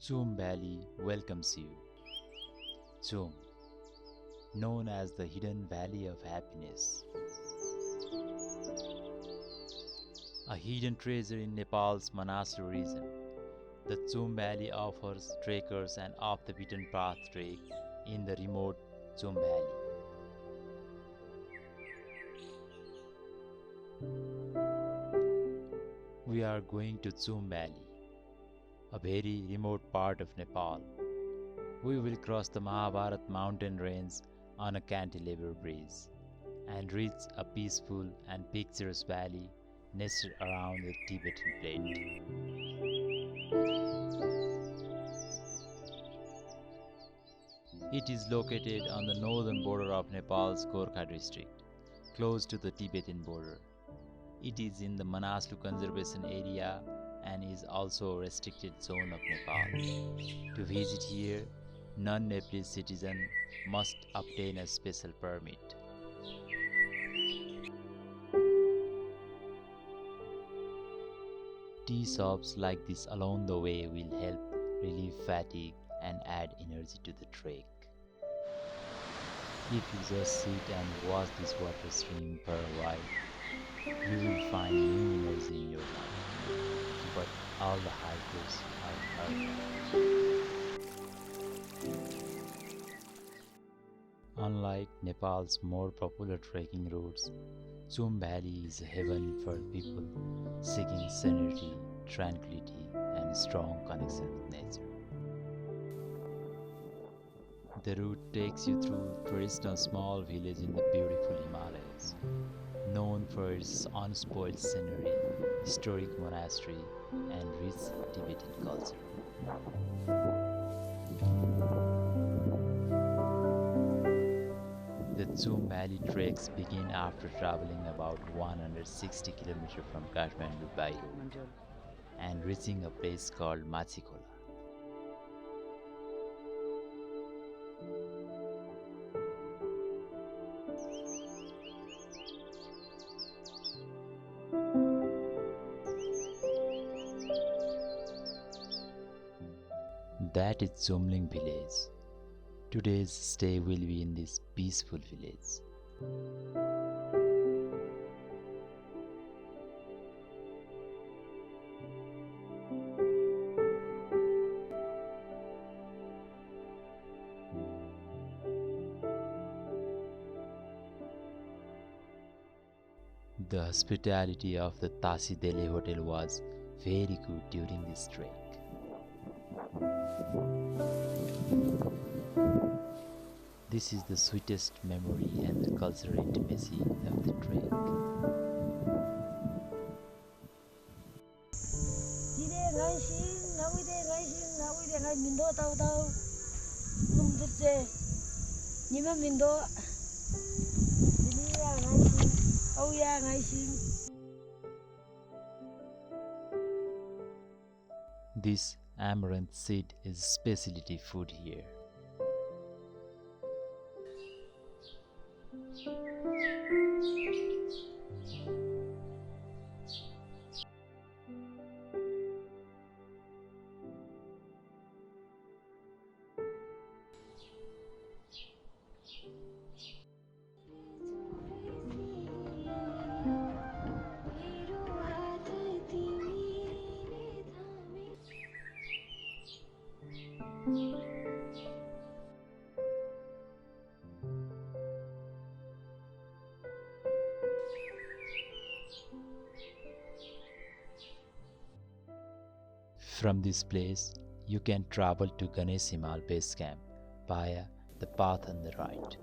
Tsum Valley welcomes you. Tsum, known as the hidden valley of happiness, a hidden treasure in Nepal's Manaslu region. The Tsum Valley offers trekkers an off-the-beaten path trek in the remote Tsum Valley. We are going to Tsum Valley, a very remote part of Nepal. We will cross the Mahabharat mountain range on a cantilever bridge and reach a peaceful and picturesque valley nestled around the Tibetan plate. It is located on the northern border of Nepal's Gorkha district, close to the Tibetan border. It is in the Manaslu conservation area and is also a restricted zone of Nepal. To visit here, non-Nepalese citizen must obtain a special permit. Tea shops like this along the way will help relieve fatigue and add energy to the trek. If you just sit and watch this water stream for a while, you will find new energy in your life. But all the hikers are hurting. Unlike Nepal's more popular trekking routes, Tsum Valley is a heaven for people seeking serenity, tranquility, and strong connection with nature. The route takes you through traditional small village in the beautiful Himalayas, known for its unspoiled scenery, historic monastery, and rich Tibetan culture. The Tsum Valley treks begin after traveling about 160 km from Kathmandu by road and reaching a place called Machikola. That is Tsumling village. Today's stay will be in this peaceful village. The hospitality of the Tasi Delhi Hotel was very good during this trek. This is the sweetest memory and the cultural intimacy of the trek. This amaranth seed is specialty food here. From this place, you can travel to Ganesh Himal base camp via the path on the right.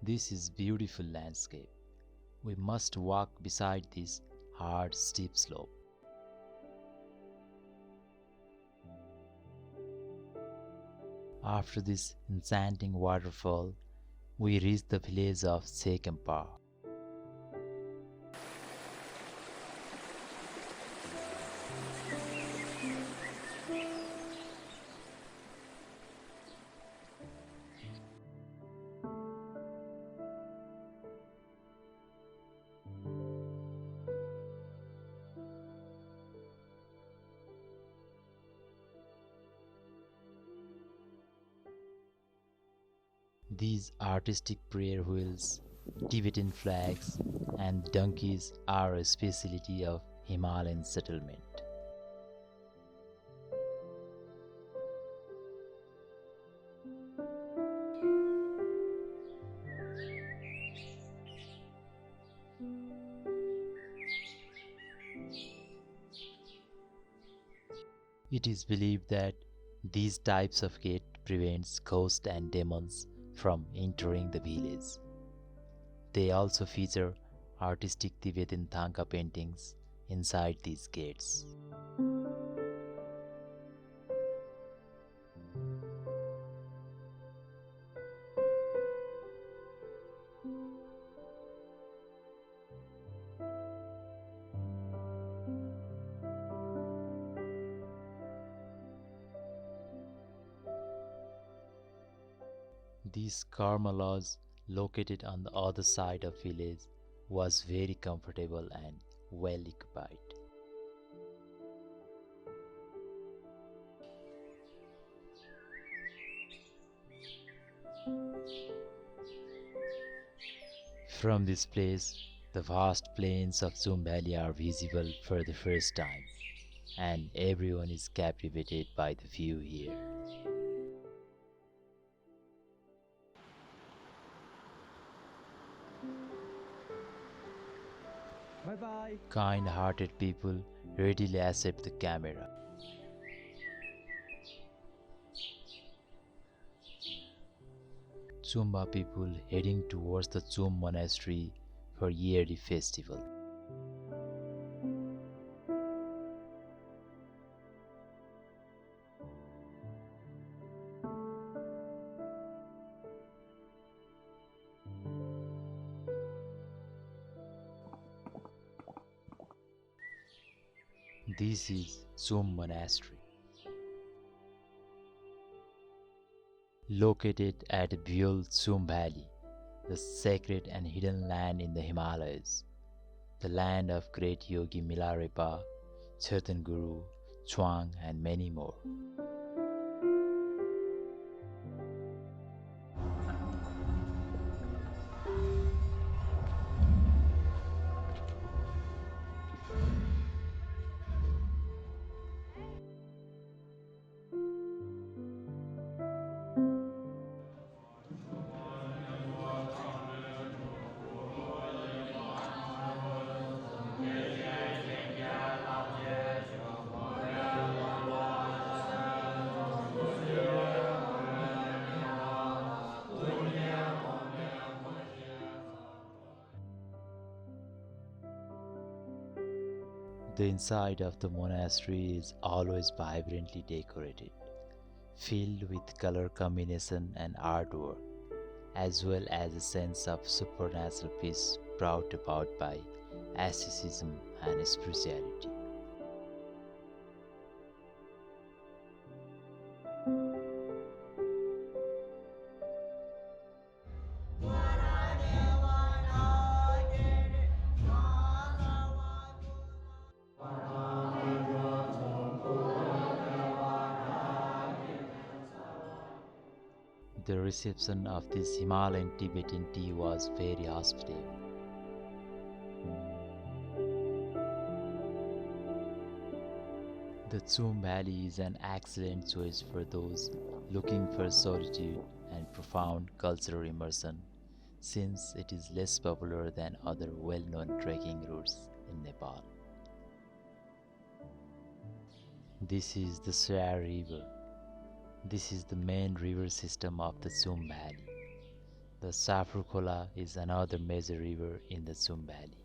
This is beautiful landscape. We must walk beside this hard steep slope. After this enchanting waterfall, we reach the village of Sekampa. These artistic prayer wheels, Tibetan flags, and donkeys are a specialty of Himalayan settlement. It is believed that these types of gate prevents ghosts and demons from entering the village. They also feature artistic Tibetan Thangka paintings inside these gates. This karma lodge, located on the other side of village, was very comfortable and well occupied. From this place, the vast plains of Tsum Valley are visible for the first time, and everyone is captivated by the view here. Bye-bye. Kind-hearted people readily accept the camera. Tsumba people heading towards the Tsum Monastery for yearly festival. This is Tsum Monastery. Located at Bhul Tsum Valley, the sacred and hidden land in the Himalayas, the land of great yogi Milarepa, Chetan Guru, Chuang, and many more. The inside of the monastery is always vibrantly decorated, filled with color combination and artwork, as well as a sense of supernatural peace brought about by asceticism and spirituality. The reception of this Himalayan Tibetan tea was very hospitable. The Tsum Valley is an excellent choice for those looking for solitude and profound cultural immersion, since it is less popular than other well-known trekking routes in Nepal. This is the Sware River. This is the main river system of the Tsum Valley. The Safrukhola is another major river in the Tsum Valley.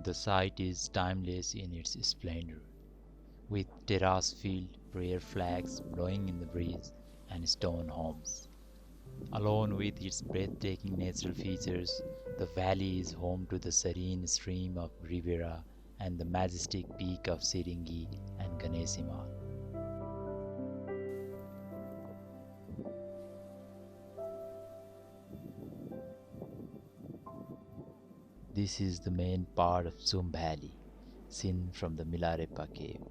The site is timeless in its splendor, with terrace-filled prayer flags blowing in the breeze and stone homes. Along with its breathtaking natural features, the valley is home to the serene stream of Rivera and the majestic peak of Siringi and Ganesima. This is the main part of Tsum Valley, seen from the Milarepa cave.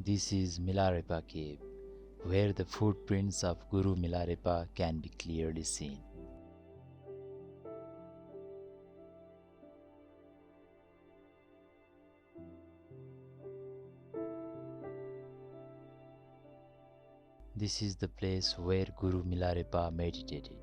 This is Milarepa cave, where the footprints of Guru Milarepa can be clearly seen. This is the place where Guru Milarepa meditated.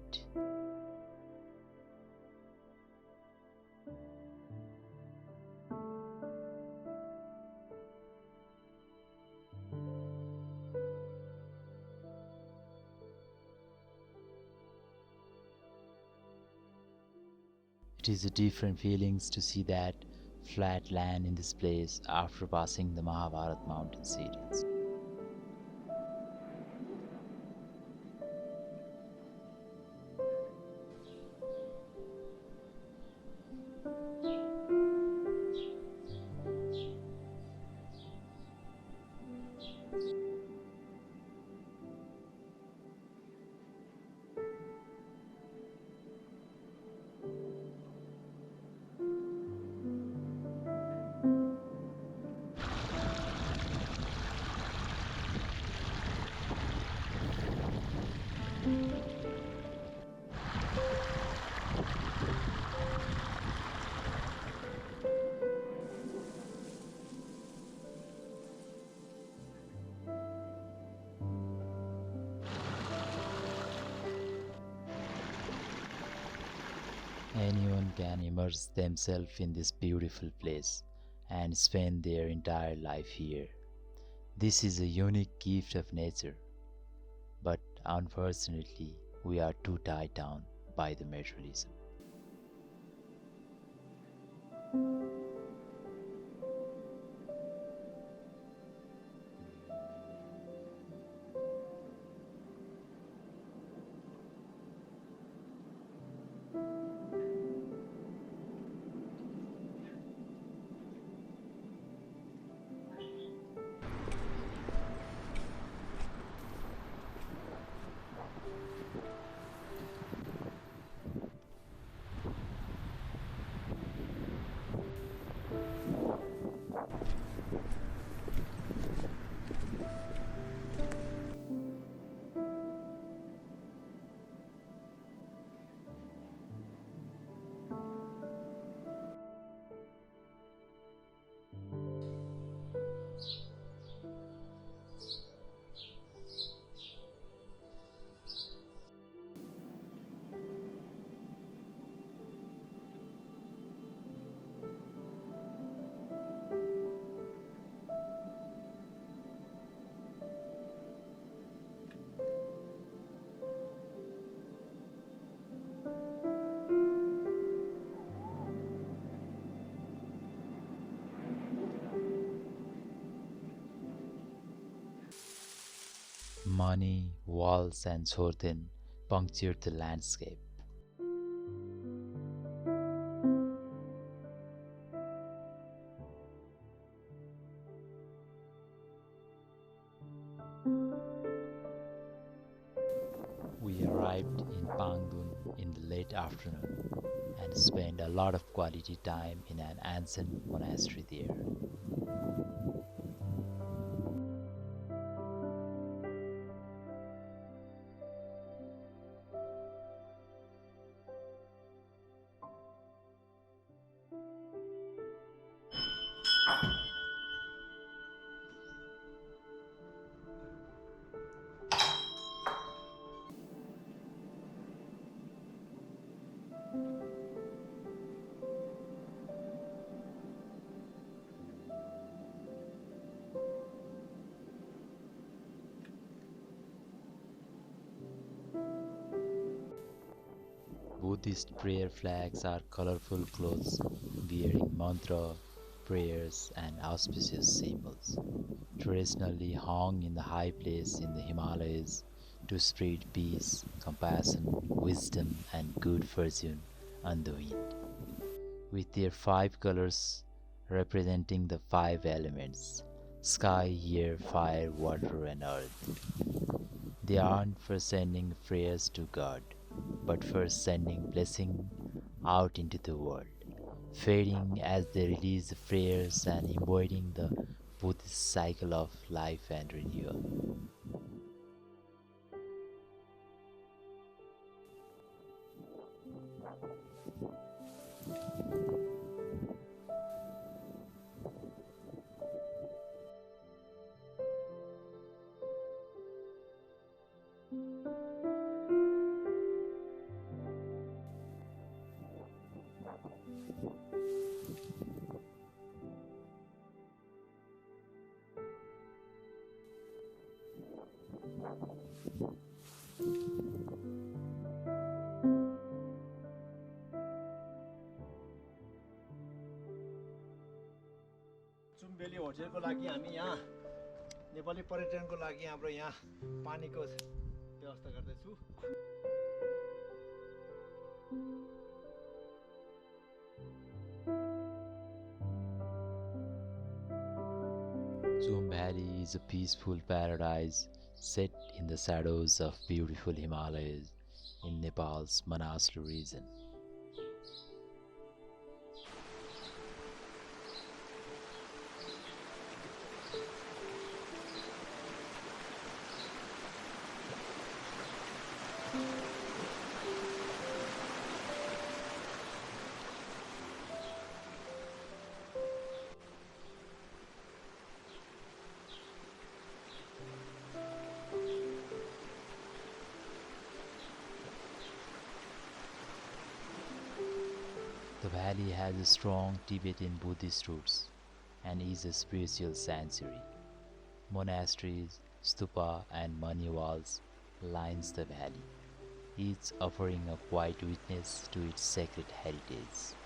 It is a different feelings to see that flat land in this place after passing the Mahabharat mountain series. Anyone can immerse themselves in this beautiful place and spend their entire life here. This is a unique gift of nature, but unfortunately, we are too tied down by the materialism. Money, walls, and Sorten punctured the landscape. We arrived in Pangdun in the late afternoon and spent a lot of quality time in an ancient monastery there. Buddhist prayer flags are colorful clothes bearing mantra, prayers, and auspicious symbols, traditionally hung in the high place in the Himalayas to spread peace, compassion, wisdom, and good fortune on the wind. With their five colors representing the five elements sky, air, fire, water, and earth. They aren't for sending prayers to God, but for sending blessing out into the world, fading as they release the prayers and embodying the Buddhist cycle of life and renewal. Tsum Valley होटलको लागि हामी यहाँ नेपाली पर्यटनको लागि हाम्रो यहाँ पानीको व्यवस्था गर्दैछु। Tsum Valley is a peaceful paradise set in the shadows of beautiful Himalayas in Nepal's Manaslu region. The valley has strong Tibetan Buddhist roots and is a spiritual sanctuary. Monasteries, stupa, and mani walls lines the valley, each offering a quiet witness to its sacred heritage.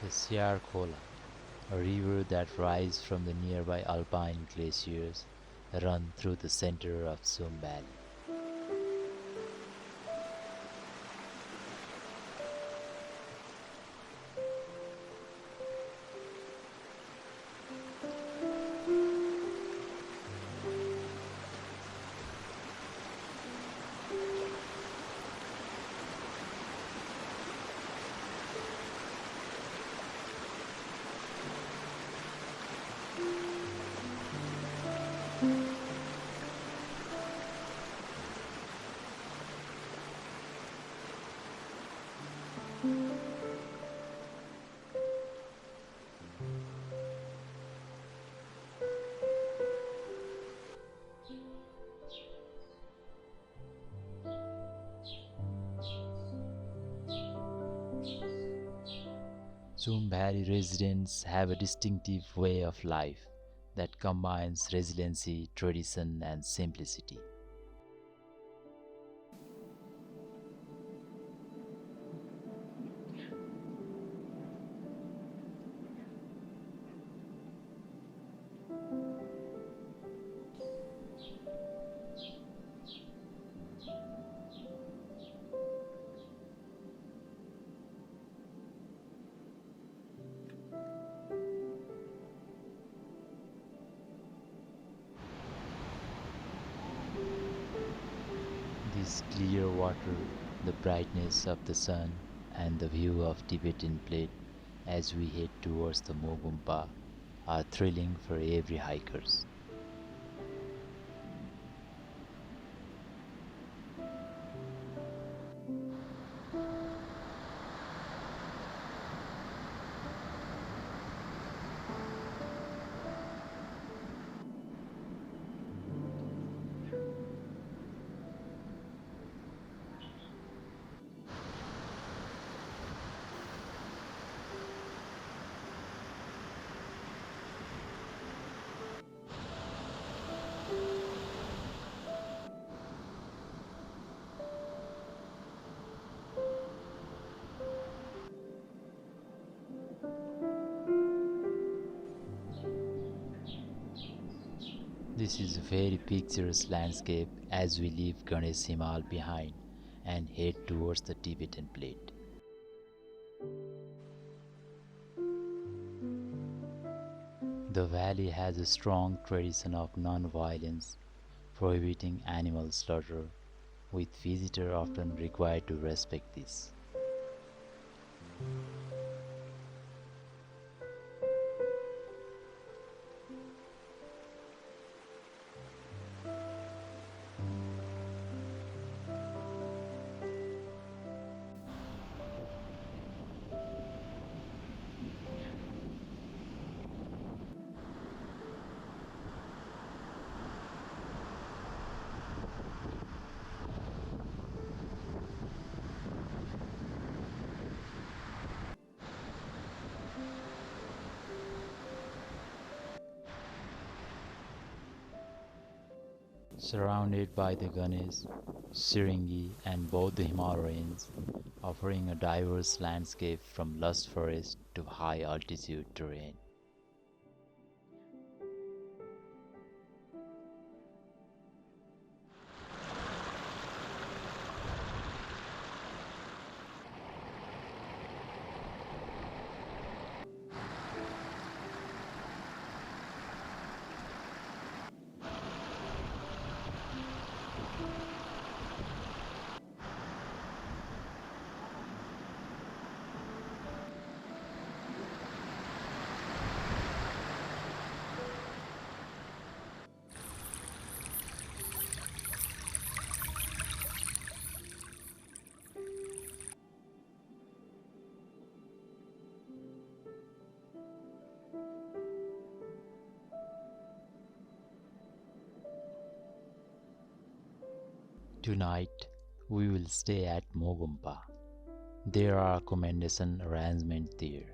The Siarkola, a river that rises from the nearby alpine glaciers, run through the center of Tsum Valley. Tsum Valley residents have a distinctive way of life that combines resiliency, tradition, and simplicity. This clear water, the brightness of the sun, and the view of Tibetan Plate as we head towards the Mogumpa are thrilling for every hikers. This is a very picturesque landscape as we leave Ganesh Himal behind and head towards the Tibetan plate. The valley has a strong tradition of non-violence, prohibiting animal slaughter, with visitors often required to respect this. Surrounded by the Ganesh, Siringi and both the Himalayas, offering a diverse landscape from lush forest to high altitude terrain. Tonight, we will stay at Mogumpa. There are accommodation arrangements there.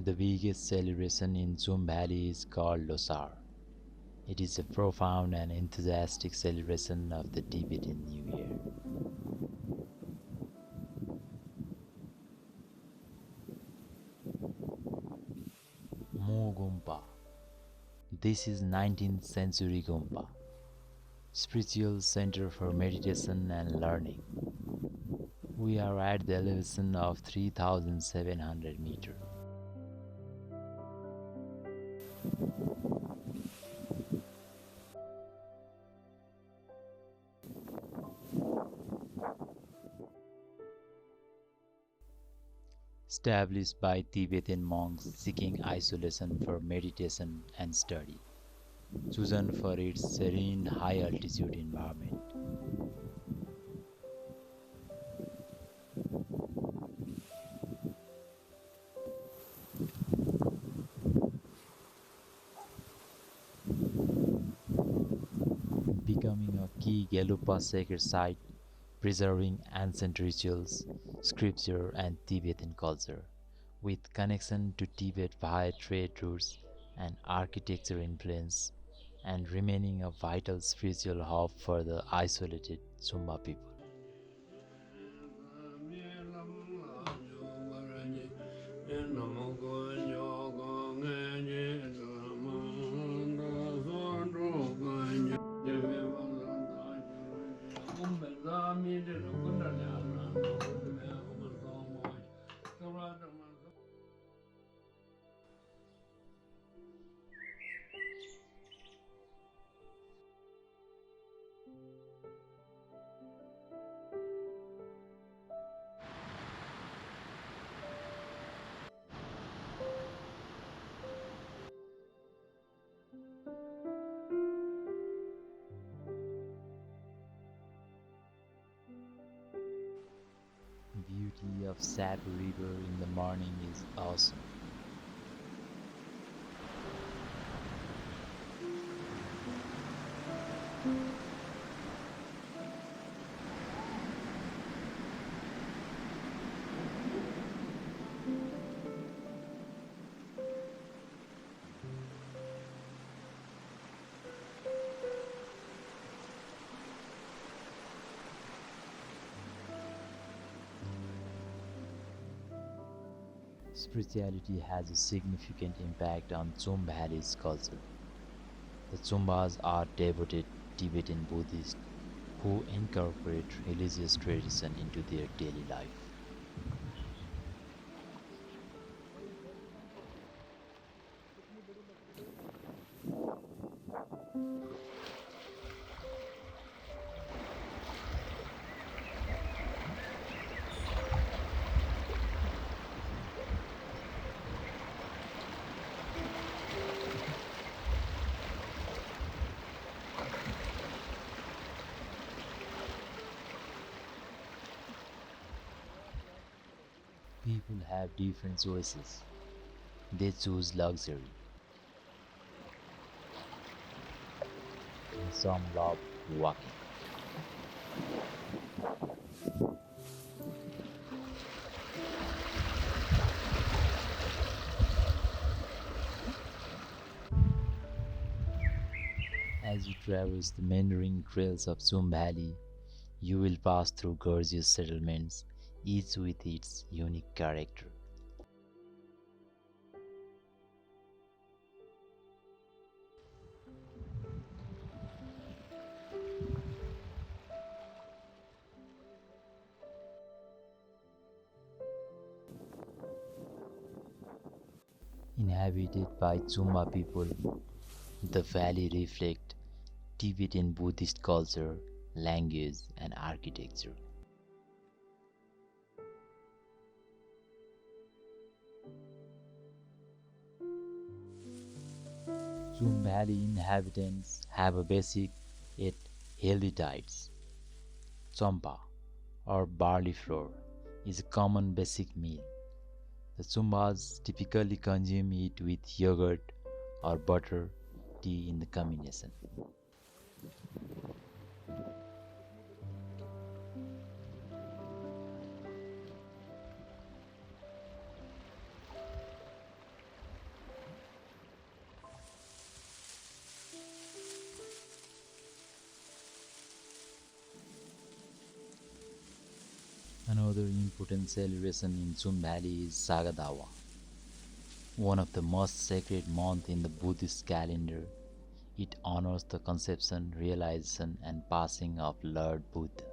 The biggest celebration in Tsum Valley is called Losar. It is a profound and enthusiastic celebration of the Tibetan New Year. Mogumpa. This is 19th century Gompa, spiritual center for meditation and learning. We are at the elevation of 3,700 meters. Established by Tibetan monks seeking isolation for meditation and study, chosen for its serene high-altitude environment. Becoming a key Gelugpa sacred site, preserving ancient rituals, scripture and Tibetan culture, with connection to Tibet via trade routes and architecture influence, and remaining a vital spiritual hub for the isolated Tsumba people. Beauty of Sap River in the morning is awesome. Spirituality has a significant impact on Tsum Valley's culture. The Tsumbas are devoted Tibetan Buddhists who incorporate religious tradition into their daily life. People have different choices. They choose luxury, and some love walking. As you traverse the meandering trails of Tsum Valley, you will pass through gorgeous settlements, each with its unique character. Inhabited by Tsumba people, the valley reflects Tibetan Buddhist culture, language, and architecture. Tsum Valley inhabitants have a basic yet healthy diets. Tsompa, or barley flour, is a common basic meal. The Tsumbas typically consume it with yogurt or butter tea in the combination. Another important celebration in Tsum Valley is Sagadawa, one of the most sacred months in the Buddhist calendar. It honors the conception, realization, and passing of Lord Buddha.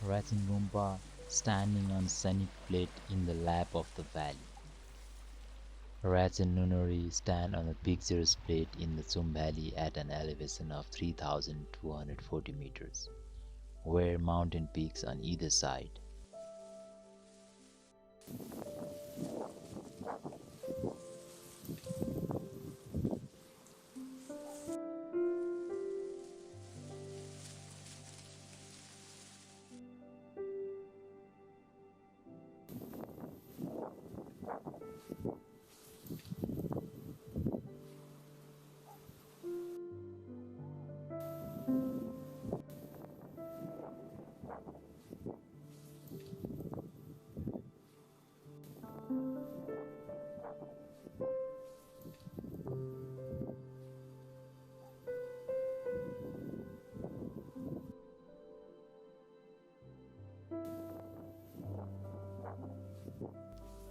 Rachingumpa standing on scenic plate in the lap of the valley. Rajan Nunnery stand on a picturesque plate in the Tsum Valley at an elevation of 3,240 meters, where mountain peaks on either side.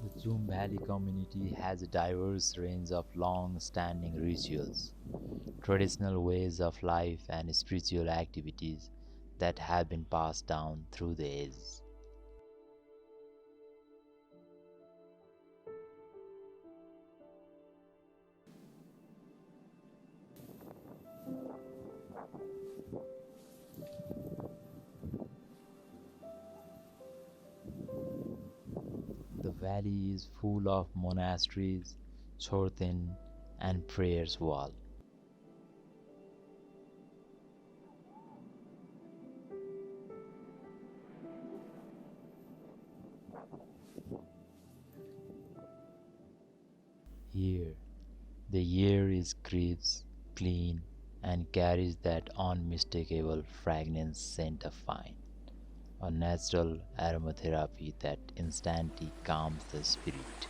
The Tsum Valley community has a diverse range of long-standing rituals, traditional ways of life, and spiritual activities that have been passed down through the ages. The valley is full of monasteries, chorten, and prayers wall. The air is crisp, clean, and carries that unmistakable fragrance scent of pine, a natural aromatherapy that instantly calms the spirit.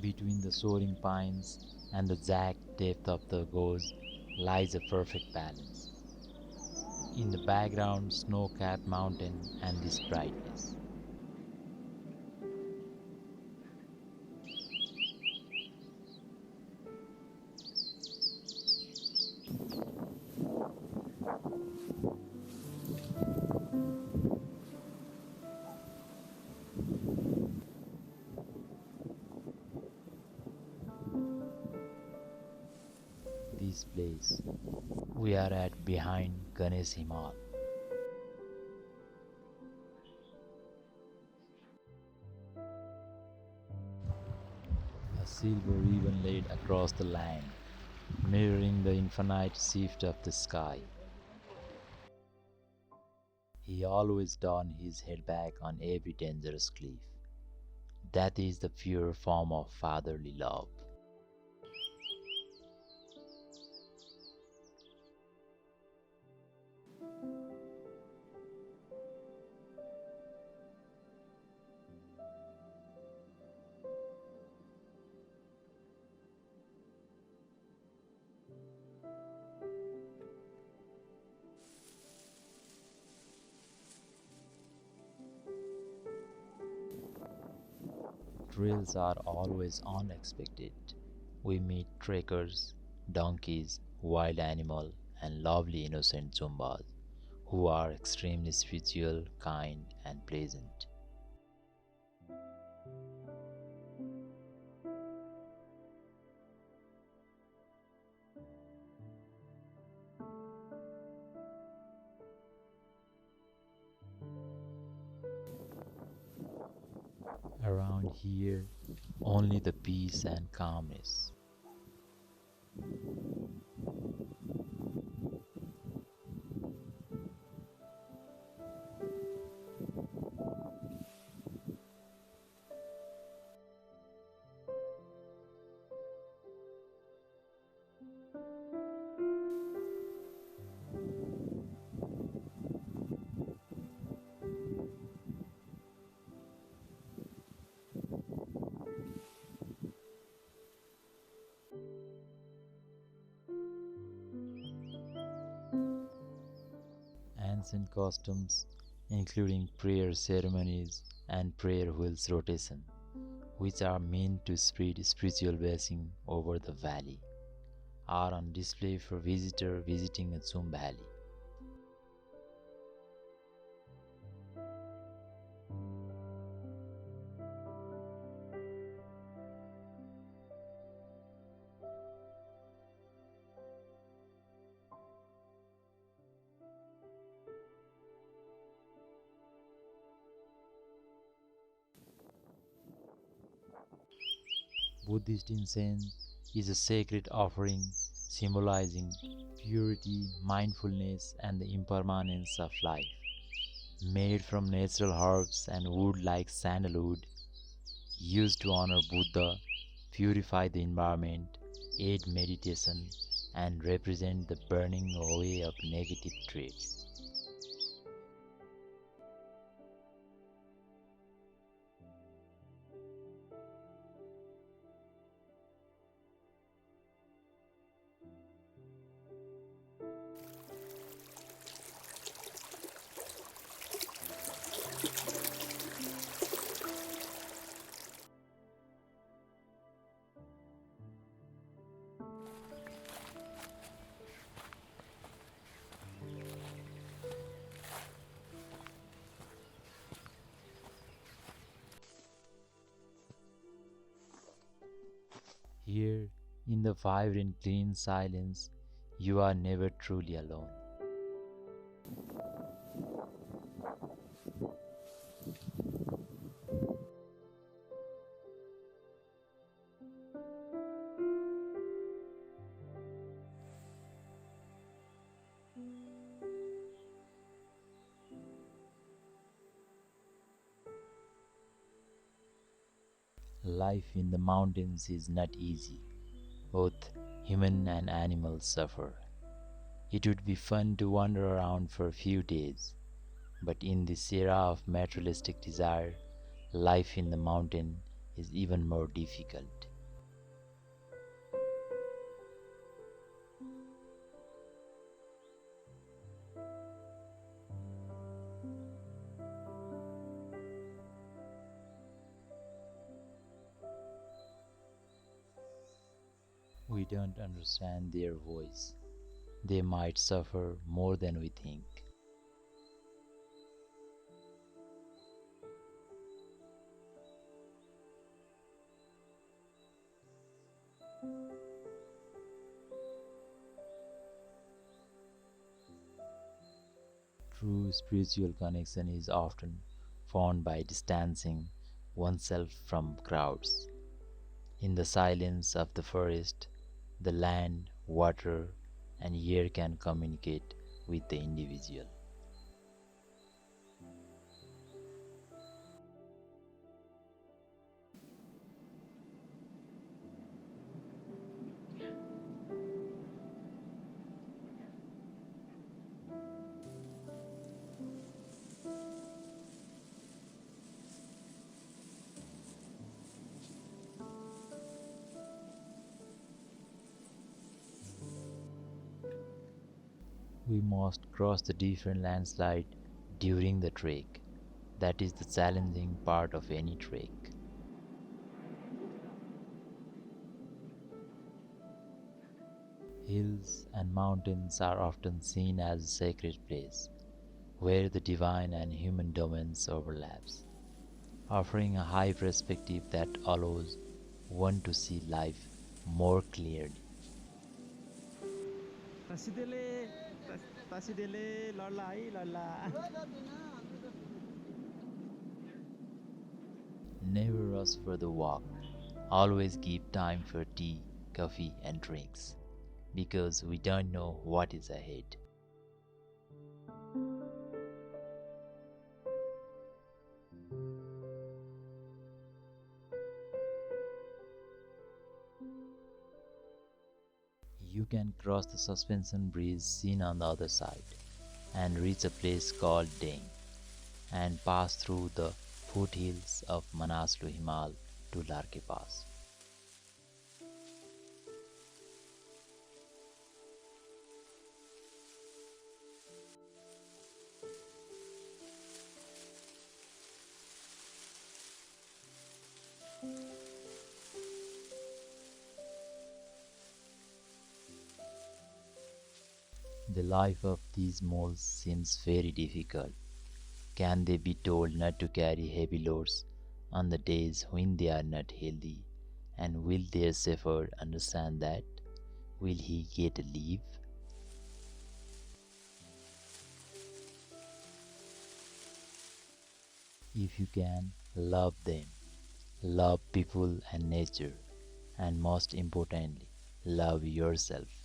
Between the soaring pines and the jagged depth of the gorge lies a perfect balance. In the background, snow-capped mountain and this brightness. This place we are at behind Ganesh Himal. A silver ribbon laid across the land, mirroring the infinite shift of the sky. He always turned his head back on every dangerous cliff. That is the pure form of fatherly love. Trails are always unexpected. We meet trekkers, donkeys, wild animal, and lovely innocent Zumbas who are extremely spiritual, kind, and pleasant. Around here, only the peace and calmness. Ancient customs, including prayer ceremonies and prayer wheels rotation, which are meant to spread spiritual blessing over the valley, are on display for visitors visiting the Tsum Valley. Buddhist incense is a sacred offering symbolizing purity, mindfulness, and the impermanence of life. Made from natural herbs and wood like sandalwood, used to honor Buddha, purify the environment, aid meditation, and represent the burning away of negative traits. Here, in the vibrant clean silence, you are never truly alone. Life in the mountains is not easy. Both human and animals suffer. It would be fun to wander around for a few days, but in this era of materialistic desire, life in the mountain is even more difficult. We don't understand their voice. They might suffer more than we think. True spiritual connection is often found by distancing oneself from crowds. In the silence of the forest, the land, water, and air can communicate with the individual. We must cross the different landslide during the trek. That is the challenging part of any trek. Hills and mountains are often seen as a sacred place, where the divine and human domains overlaps, offering a high perspective that allows one to see life more clearly. Never rush for the walk. Always give time for tea, coffee, and drinks, because we don't know what is ahead. You can cross the suspension bridge seen on the other side and reach a place called Deng and pass through the foothills of Manaslu Himal to Larke Pass. The life of these moles seems very difficult. Can they be told not to carry heavy loads on the days when they are not healthy? And will their shepherd understand that? Will he get a leave? If you can, love them. Love people and nature. And most importantly, love yourself.